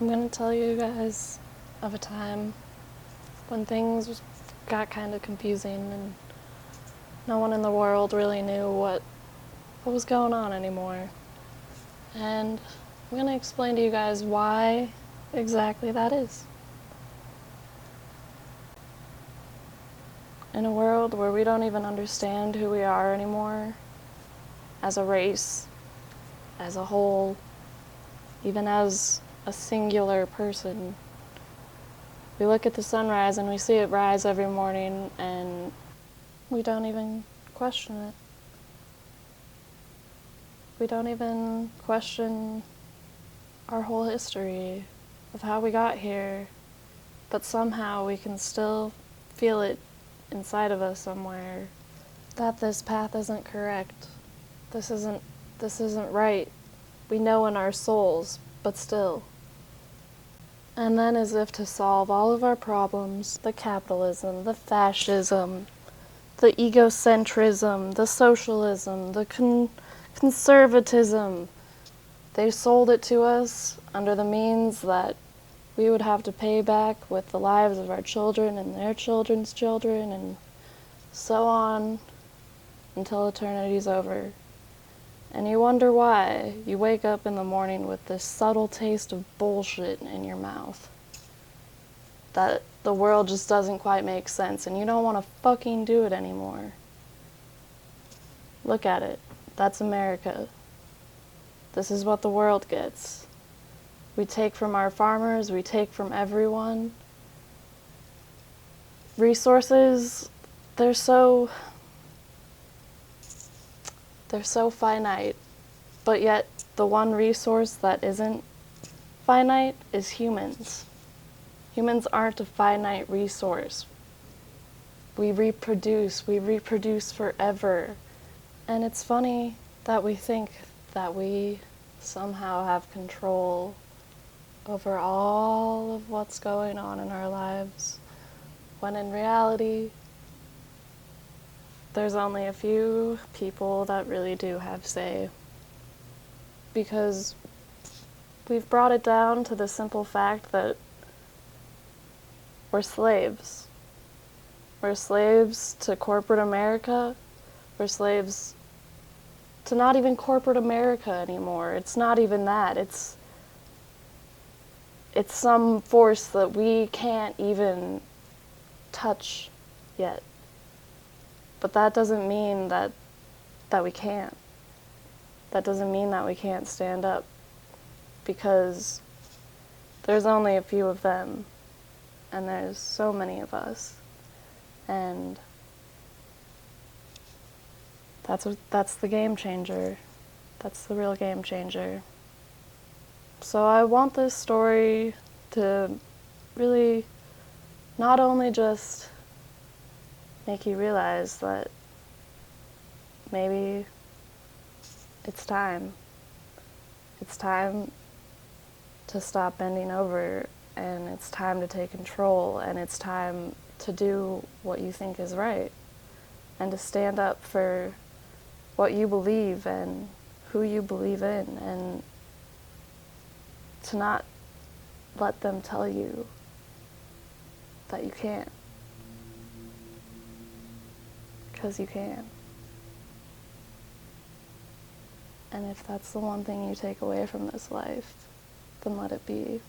I'm gonna tell you guys of a time when things got kind of confusing and no one in the world really knew what was going on anymore. And I'm gonna explain to you guys why exactly that is. In a world where we don't even understand who we are anymore, as a race, as a whole, even as a singular person, we look at the sunrise and we see it rise every morning and we don't even question it. We don't even question our whole history of how we got here, but somehow we can still feel it inside of us somewhere that this path isn't correct. This isn't right. We know in our souls, but still. And then, as if to solve all of our problems, the capitalism, the fascism, the egocentrism, the socialism, the conservatism, they sold it to us under the means that we would have to pay back with the lives of our children and their children's children, and so on until eternity's over. And you wonder why you wake up in the morning with this subtle taste of bullshit in your mouth. That the world just doesn't quite make sense and you don't want to fucking do it anymore. Look at it. That's America. This is what the world gets. We take from our farmers, we take from everyone. Resources, they're so finite, but yet the one resource that isn't finite is humans. Humans aren't a finite resource. We reproduce forever. And it's funny that we think that we somehow have control over all of what's going on in our lives, when in reality, there's only a few people that really do have say. Because we've brought it down to the simple fact that we're slaves. We're slaves to corporate America. We're slaves to not even corporate America anymore. It's not even that. It's some force that we can't even touch yet. But that doesn't mean that we can't. That doesn't mean that we can't stand up, because there's only a few of them, and there's so many of us, and that's the game changer. That's the real game changer. So I want this story to really not only just make you realize that maybe it's time. It's time to stop bending over, and it's time to take control, and it's time to do what you think is right, and to stand up for what you believe and who you believe in, and to not let them tell you that you can't. Because you can. And if that's the one thing you take away from this life, then let it be.